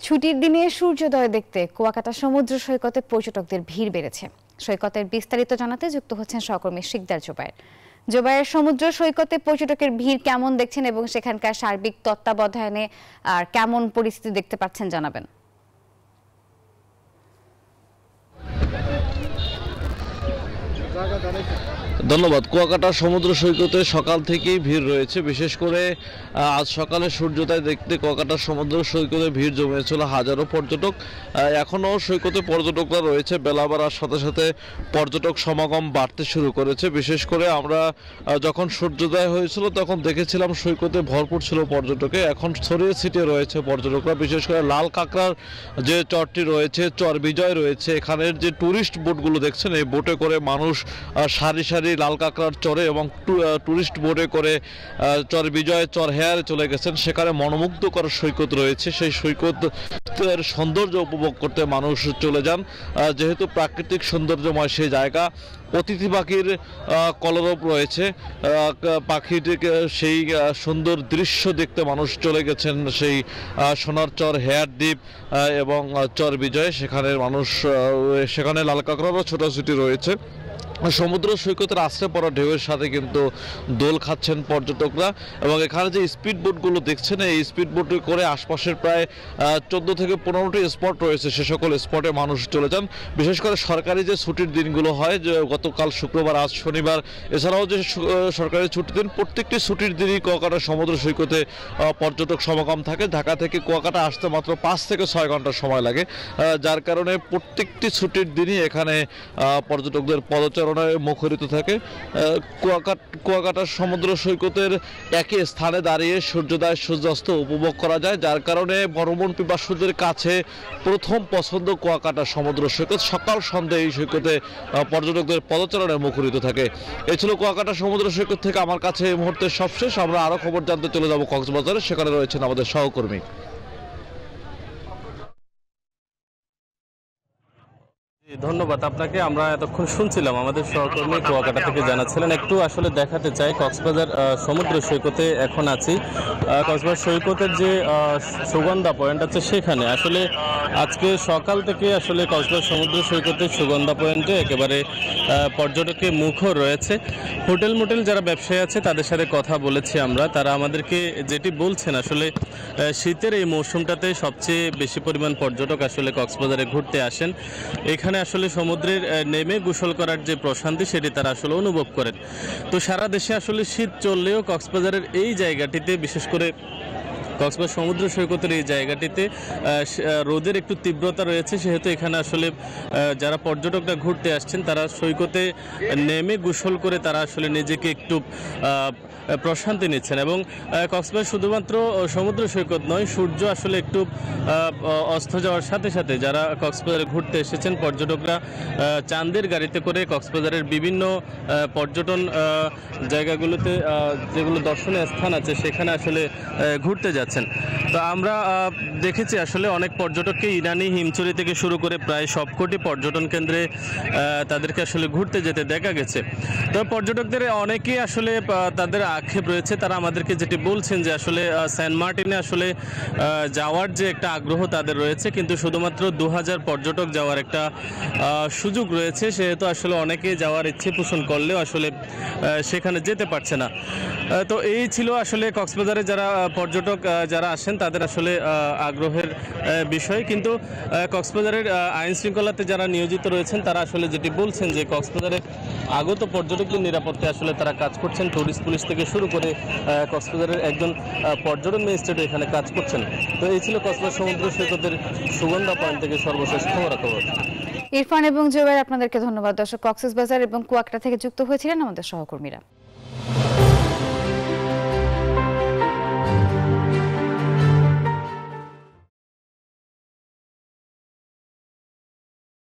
ছুটির দিনে সূর্যোদয় দেখতে কুয়াকাটা সমুদ্র সৈকতে পর্যটকদের ভিড় বেড়েছে। সৈকতের বিস্তারিত জানাতে যুক্ত হচ্ছেন সহকর্মী শিকদার জুবায়ের। জুবায়ের, সমুদ্র সৈকতে পর্যটকের ভিড় কেমন দেখছেন এবং সেখানকার সার্বিক তত্ত্বাবধানে আর কেমন পরিস্থিতি দেখতে পাচ্ছেন জানাবেন। ধন্যবাদ। কুয়াকাটা সমুদ্র সৈকতে সকাল থেকেই ভিড় রয়েছে। বিশেষ করে আজ সকালে সূর্যোদয় দেখতে কুয়াকাটা সমুদ্র সৈকতে ভিড় জমেছিল হাজারো পর্যটক। এখনও সৈকতে পর্যটকরা রয়েছে। বেলা বাড়ার সাথে সাথে পর্যটক সমাগম বাড়তে শুরু করেছে। বিশেষ করে আমরা যখন সূর্যোদয় হয়েছিল তখন দেখেছিলাম সৈকতে ভরপুর ছিল পর্যটকে। এখন ছড়িয়ে ছিটিয়ে রয়েছে পর্যটকরা। বিশেষ করে লাল কাঁকড়ার যে চরটি রয়েছে, চর বিজয় রয়েছে, এখানের যে টুরিস্ট বোটগুলো দেখছেন, এই বোটে করে মানুষ সারি সারি লাল কাঁকড়ার চরে এবং টুরিস্ট বোটে করে চর বিজয়, চর হেয়ারে চলে গেছেন। সেখানে মনোমুগ্ধকর সৈকত রয়েছে। সেই সৈকতের সৌন্দর্য উপভোগ করতে মানুষ চলে যান। যেহেতু প্রাকৃতিক সৌন্দর্যময় সেই জায়গা, অতিথি পাখির কলরব রয়েছে। পাখিটিকে সেই সুন্দর দৃশ্য দেখতে মানুষ চলে গেছেন সেই সোনার চর, হেয়ার দ্বীপ এবং চর বিজয়। সেখানে মানুষ, সেখানে লাল কাঁকড়ারও ছোটাছুটি রয়েছে। সমুদ্র সৈকতের আশ্রে পড়া ঢেউয়ের সাথে কিন্তু দোল খাচ্ছেন পর্যটকরা। এবং এখানে যে স্পিড বোটগুলো দেখছেন, এই স্পিড বোটে করে আশপাশের প্রায় 14 থেকে 15টি স্পট রয়েছে, সে সকল স্পটে মানুষ চলে যান। বিশেষ করে সরকারি যে ছুটির দিনগুলো হয়, যে গতকাল শুক্রবার, আজ শনিবার, এছাড়াও যে সরকারি ছুটির দিন, প্রত্যেকটি ছুটির দিনই কুয়াকাটা সমুদ্র সৈকতে পর্যটক সমাগম থাকে। ঢাকা থেকে কুয়াকাটা আসতে মাত্র 5 থেকে 6 ঘন্টা সময় লাগে, যার কারণে প্রত্যেকটি ছুটির দিনই এখানে পর্যটকদের পদচারণায় মুখরিত থাকে। কুয়াকাটার সমুদ্র সৈকতের একই স্থানে দাঁড়িয়ে সূর্যোদয় সূর্যাস্ত উপভোগ করা যায়, যার কারণে ভ্রমণ পিপাসুদের কাছে প্রথম পছন্দ কুয়াকাটা সমুদ্র সৈকত। সকাল সন্ধ্যা এই সৈকতে পর্যটকদের পদচারণায় মুখরিত থাকে। এই ছিল কুয়াকাটা সমুদ্র সৈকত থেকে আমার কাছে এই মুহূর্তে সবশেষ। আমরা আরও খবর জানতে চলে যাব কক্সবাজারে, সেখানে রয়েছেন আমাদের সহকর্মী। ধন্যবাদ আপনাকে। আমরা এতক্ষণ শুনছিলাম আমাদের সহকর্মী কুয়াকাটা থেকে জানাচ্ছিলেন। একটু আসলে দেখাতে চাই কক্সবাজার সমুদ্র সৈকতে এখন আছি। কক্সবাজার সৈকতের যে সুগন্ধা পয়েন্ট আছে সেখানে আসলে আজকে সকাল থেকে আসলে কক্সবাজার সমুদ্র সৈকতের সুগন্ধা পয়েন্টে একেবারে পর্যটকে মুখর রয়েছে। হোটেল মোটেল যারা ব্যবসায়ী আছে তাদের সাথে কথা বলেছি আমরা। তারা আমাদেরকে যেটি বলছেন, আসলে শীতের এই মৌসুমটাতে সবচেয়ে বেশি পরিমাণ পর্যটক আসলে কক্সবাজারে ঘুরতে আসেন। এখানে আসলে সমুদ্রের নেমে গোসল করার যে প্রশান্তি সেটি তারা আসলে অনুভব করেন। তো সারা দেশে আসলে শীত চললেও কক্সবাজারের এই জায়গাটিতে, বিশেষ করে কক্সবাজার সমুদ্র সৈকতের এই জায়গাটিতে রোদের একটু তীব্রতা রয়েছে। সেহেতু এখানে আসলে যারা পর্যটকরা ঘুরতে আসছেন তারা সৈকতে নেমে গোসল করে তারা আসলে নিজেকে একটু প্রশান্তি নিচ্ছেন। এবং কক্সবাজার শুধুমাত্র সমুদ্র সৈকত নয়, সূর্য আসলে একটু অস্ত যাওয়ার সাথে সাথে যারা কক্সবাজারে ঘুরতে এসেছেন পর্যটকরা চাঁদের গাড়িতে করে কক্সবাজারের বিভিন্ন পর্যটন জায়গাগুলোতে, যেগুলো দর্শনীয় স্থান আছে, সেখানে আসলে ঘুরতে যাচ্ছেন। তো আমরা দেখেছি আসলে অনেক পর্যটককে ইরানি হিমচুরি থেকে শুরু করে প্রায় সবকটি পর্যটন কেন্দ্রে তাদেরকে আসলে ঘুরতে যেতে দেখা গেছে। তো পর্যটকদের অনেকেই আসলে তাদের আক্ষেপ রয়েছে। তারা আমাদেরকে যেটি বলছেন যে আসলে সেন্ট মার্টিনে আসলে যাওয়ার যে একটা আগ্রহ তাদের রয়েছে, কিন্তু শুধুমাত্র 2000 পর্যটক যাওয়ার একটা সুযোগ রয়েছে। সেহেতু আসলে অনেকে যাওয়ার ইচ্ছে পোষণ করলেও আসলে সেখানে যেতে পারছে না। তো এই ছিল আসলে কক্সবাজারে যারা পর্যটক যারা আসেন তাদের আসলে আগ্রহের বিষয়। কিন্তু কক্সবাজারের আইন শৃঙ্খলাতে যারা নিয়োজিত রয়েছেন তারা আসলে যেটি বলছেন যে কক্সবাজারে আগত পর্যটকদের নিরাপত্তায় আসলে তারা কাজ করছেন। টুরিস্ট পুলিশ থেকে শুরু করে কক্সবাজারের একজন পর্যটন ম্যাজিস্ট্রেট এখানে কাজ করছেন। তো এই ছিল কক্সবাজার সমুদ্র সৈকতের সুগন্ধা পয়েন্ট থেকে সর্বশেষ খবরাখবর। ইরফান এবং জুবায়ের, আপনাদেরকে ধন্যবাদ। দর্শক, কক্সবাজার এবং কুয়াকাটা থেকে যুক্ত হয়েছিলেন আমাদের সহকর্মীরা।